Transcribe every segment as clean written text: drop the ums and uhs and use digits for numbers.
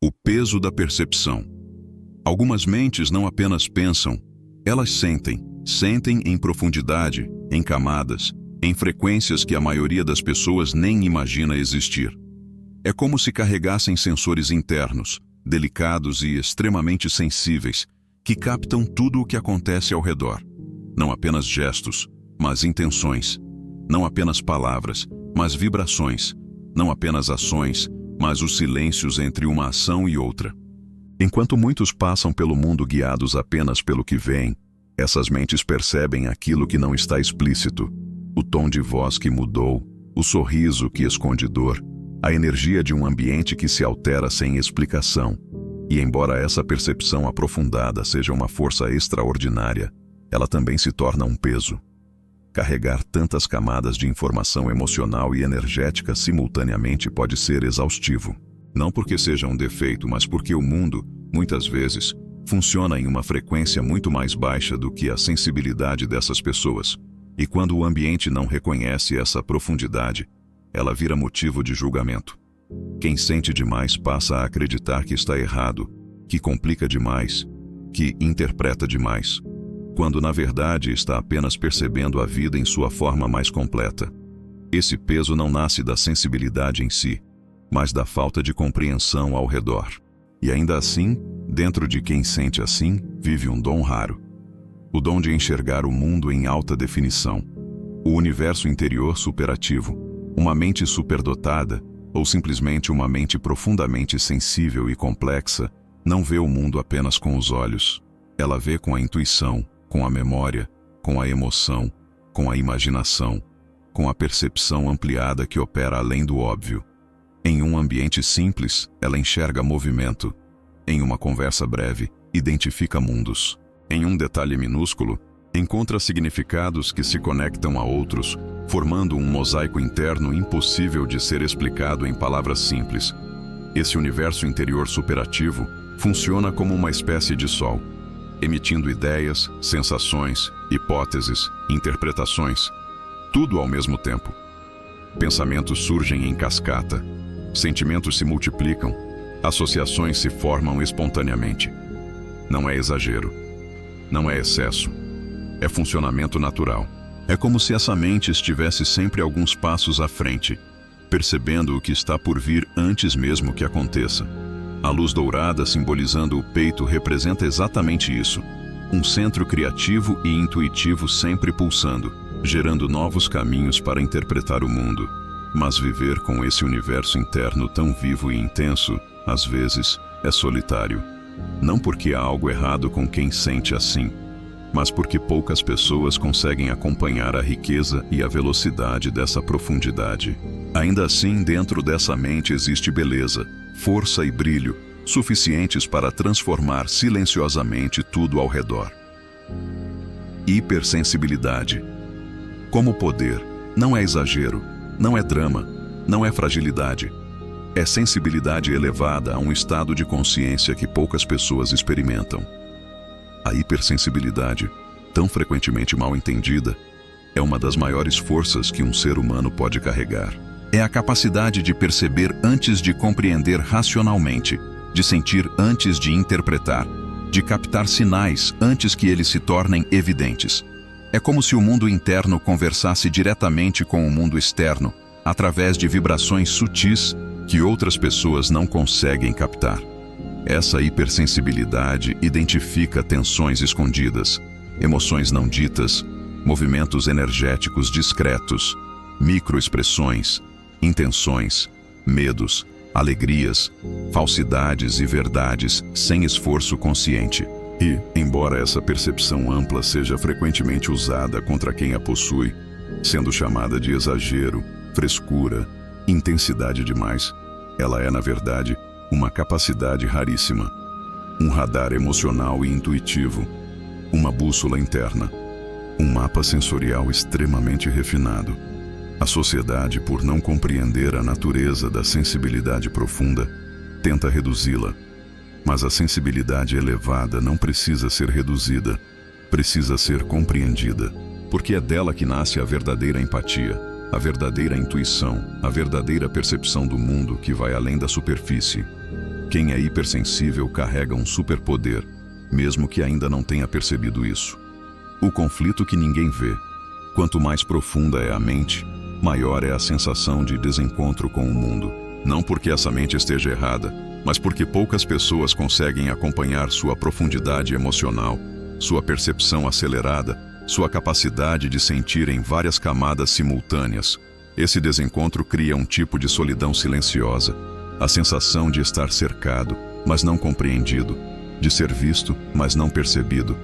O peso da percepção. Algumas mentes não apenas pensam, elas sentem. Sentem em profundidade, em camadas, em frequências que a maioria das pessoas nem imagina existir. É como se carregassem sensores internos, delicados e extremamente sensíveis, que captam tudo o que acontece ao redor. Não apenas gestos, mas intenções. Não apenas palavras, mas vibrações. Não apenas ações, mas os silêncios entre uma ação e outra. Enquanto muitos passam pelo mundo guiados apenas pelo que veem, essas mentes percebem aquilo que não está explícito. O tom de voz que mudou, o sorriso que esconde dor, a energia de um ambiente que se altera sem explicação. E embora essa percepção aprofundada seja uma força extraordinária, ela também se torna um peso. Carregar tantas camadas de informação emocional e energética simultaneamente pode ser exaustivo. Não porque seja um defeito, mas porque o mundo, muitas vezes, funciona em uma frequência muito mais baixa do que a sensibilidade dessas pessoas. E quando o ambiente não reconhece essa profundidade, ela vira motivo de julgamento. Quem sente demais passa a acreditar que está errado, que complica demais, que interpreta demais, quando na verdade está apenas percebendo a vida em sua forma mais completa. Esse peso não nasce da sensibilidade em si, mas da falta de compreensão ao redor. E ainda assim, dentro de quem sente assim, vive um dom raro. O dom de enxergar o mundo em alta definição. O universo interior superativo. Uma mente superdotada, ou simplesmente uma mente profundamente sensível e complexa, não vê o mundo apenas com os olhos. Ela vê com a intuição, com a memória, com a emoção, com a imaginação, com a percepção ampliada que opera além do óbvio. Em um ambiente simples, ela enxerga movimento. Em uma conversa breve, identifica mundos. Em um detalhe minúsculo, encontra significados que se conectam a outros, formando um mosaico interno impossível de ser explicado em palavras simples. Esse universo interior superativo funciona como uma espécie de sol, emitindo ideias, sensações, hipóteses, interpretações, tudo ao mesmo tempo. Pensamentos surgem em cascata, sentimentos se multiplicam, associações se formam espontaneamente. Não é exagero, não é excesso, é funcionamento natural. É como se essa mente estivesse sempre alguns passos à frente, percebendo o que está por vir antes mesmo que aconteça. A luz dourada simbolizando o peito representa exatamente isso. Um centro criativo e intuitivo sempre pulsando, gerando novos caminhos para interpretar o mundo. Mas viver com esse universo interno tão vivo e intenso, às vezes, é solitário. Não porque há algo errado com quem sente assim, mas porque poucas pessoas conseguem acompanhar a riqueza e a velocidade dessa profundidade. Ainda assim, dentro dessa mente existe beleza, força e brilho, suficientes para transformar silenciosamente tudo ao redor. Hipersensibilidade. Como poder, não é exagero, não é drama, não é fragilidade. É sensibilidade elevada a um estado de consciência que poucas pessoas experimentam. A hipersensibilidade, tão frequentemente mal entendida, é uma das maiores forças que um ser humano pode carregar. É a capacidade de perceber antes de compreender racionalmente, de sentir antes de interpretar, de captar sinais antes que eles se tornem evidentes. É como se o mundo interno conversasse diretamente com o mundo externo, através de vibrações sutis que outras pessoas não conseguem captar. Essa hipersensibilidade identifica tensões escondidas, emoções não ditas, movimentos energéticos discretos, microexpressões, intenções, medos, alegrias, falsidades e verdades sem esforço consciente. E, embora essa percepção ampla seja frequentemente usada contra quem a possui, sendo chamada de exagero, frescura, intensidade demais, ela é, na verdade, uma capacidade raríssima, um radar emocional e intuitivo, uma bússola interna, um mapa sensorial extremamente refinado. A sociedade, por não compreender a natureza da sensibilidade profunda, tenta reduzi-la. Mas a sensibilidade elevada não precisa ser reduzida, precisa ser compreendida, porque é dela que nasce a verdadeira empatia, a verdadeira intuição, a verdadeira percepção do mundo que vai além da superfície. Quem é hipersensível carrega um superpoder, mesmo que ainda não tenha percebido isso. O conflito que ninguém vê. Quanto mais profunda é a mente, maior é a sensação de desencontro com o mundo. Não porque essa mente esteja errada, mas porque poucas pessoas conseguem acompanhar sua profundidade emocional, sua percepção acelerada, sua capacidade de sentir em várias camadas simultâneas. Esse desencontro cria um tipo de solidão silenciosa, a sensação de estar cercado, mas não compreendido, de ser visto, mas não percebido,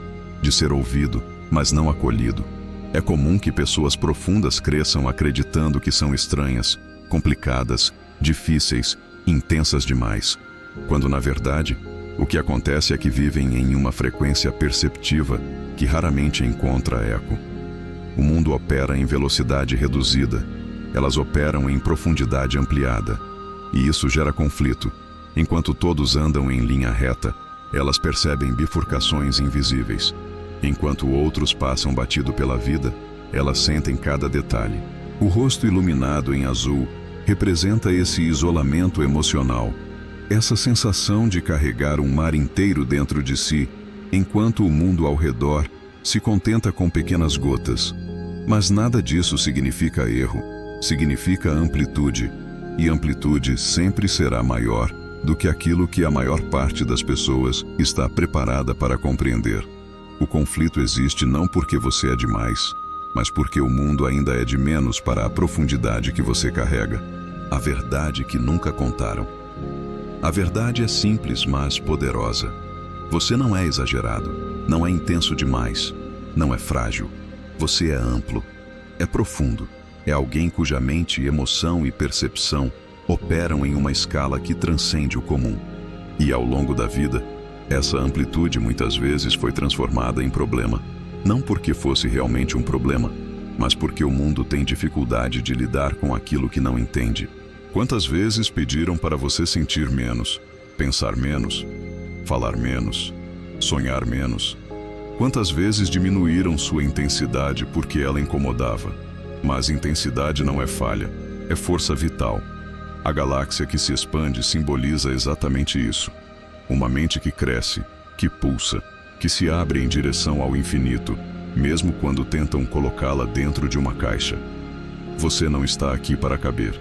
de ser ouvido, mas não acolhido. É comum que pessoas profundas cresçam acreditando que são estranhas, complicadas, difíceis, intensas demais, quando na verdade, o que acontece é que vivem em uma frequência perceptiva que raramente encontra eco. O mundo opera em velocidade reduzida, elas operam em profundidade ampliada, e isso gera conflito. Enquanto todos andam em linha reta, elas percebem bifurcações invisíveis. Enquanto outros passam batido pela vida, elas sentem cada detalhe. O rosto iluminado em azul representa esse isolamento emocional, essa sensação de carregar um mar inteiro dentro de si, enquanto o mundo ao redor se contenta com pequenas gotas. Mas nada disso significa erro, significa amplitude, e amplitude sempre será maior do que aquilo que a maior parte das pessoas está preparada para compreender. O conflito existe não porque você é demais, mas porque o mundo ainda é de menos para a profundidade que você carrega. A verdade que nunca contaram. A verdade é simples, mas poderosa. Você não é exagerado, não é intenso demais, não é frágil. Você é amplo, é profundo, é alguém cuja mente, emoção e percepção operam em uma escala que transcende o comum. E ao longo da vida, essa amplitude muitas vezes foi transformada em problema. Não porque fosse realmente um problema, mas porque o mundo tem dificuldade de lidar com aquilo que não entende. Quantas vezes pediram para você sentir menos, pensar menos, falar menos, sonhar menos? Quantas vezes diminuíram sua intensidade porque ela incomodava? Mas intensidade não é falha, é força vital. A galáxia que se expande simboliza exatamente isso. Uma mente que cresce, que pulsa, que se abre em direção ao infinito, mesmo quando tentam colocá-la dentro de uma caixa. Você não está aqui para caber.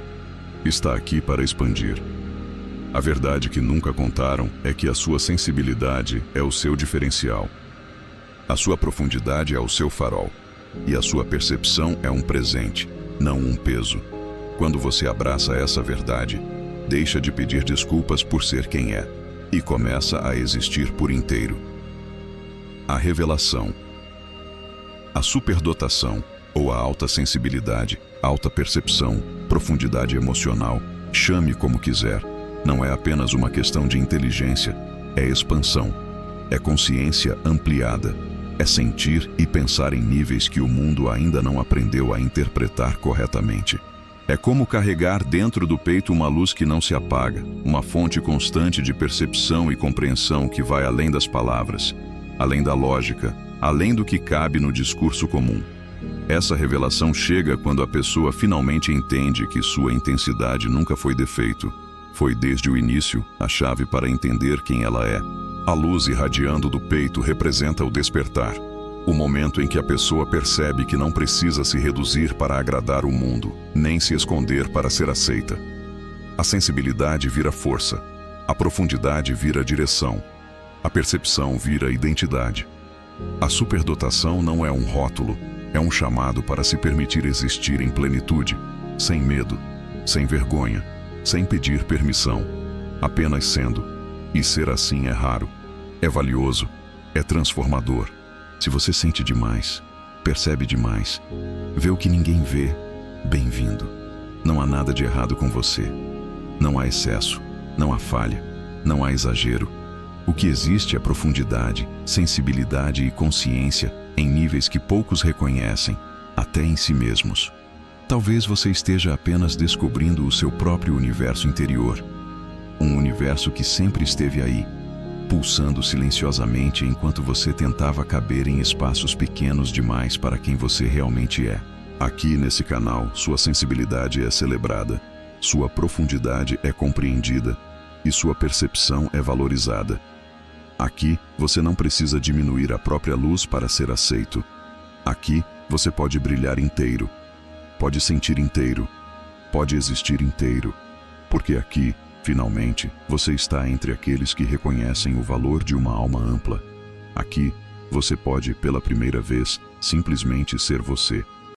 Está aqui para expandir. A verdade que nunca contaram é que a sua sensibilidade é o seu diferencial. A sua profundidade é o seu farol. E a sua percepção é um presente, não um peso. Quando você abraça essa verdade, deixa de pedir desculpas por ser quem é e começa a existir por inteiro. A revelação. A superdotação, ou a alta sensibilidade, alta percepção, profundidade emocional, chame como quiser, não é apenas uma questão de inteligência, é expansão, é consciência ampliada, é sentir e pensar em níveis que o mundo ainda não aprendeu a interpretar corretamente. É como carregar dentro do peito uma luz que não se apaga, uma fonte constante de percepção e compreensão que vai além das palavras, além da lógica, além do que cabe no discurso comum. Essa revelação chega quando a pessoa finalmente entende que sua intensidade nunca foi defeito. Foi desde o início a chave para entender quem ela é. A luz irradiando do peito representa o despertar, o momento em que a pessoa percebe que não precisa se reduzir para agradar o mundo, nem se esconder para ser aceita. A sensibilidade vira força, a profundidade vira direção, a percepção vira identidade. A superdotação não é um rótulo, é um chamado para se permitir existir em plenitude, sem medo, sem vergonha, sem pedir permissão, apenas sendo. E ser assim é raro, é valioso, é transformador. Se você sente demais, percebe demais, vê o que ninguém vê, bem-vindo. Não há nada de errado com você. Não há excesso, não há falha, não há exagero. O que existe é profundidade, sensibilidade e consciência em níveis que poucos reconhecem, até em si mesmos. Talvez você esteja apenas descobrindo o seu próprio universo interior. Um universo que sempre esteve aí, pulsando silenciosamente enquanto você tentava caber em espaços pequenos demais para quem você realmente é. Aqui nesse canal, sua sensibilidade é celebrada, sua profundidade é compreendida e e sua percepção é valorizada. Aqui, você não precisa diminuir a própria luz para ser aceito. Aqui, você pode brilhar inteiro, pode sentir inteiro, pode existir inteiro, porque aqui, finalmente, você está entre aqueles que reconhecem o valor de uma alma ampla. Aqui, você pode, pela primeira vez, simplesmente ser você.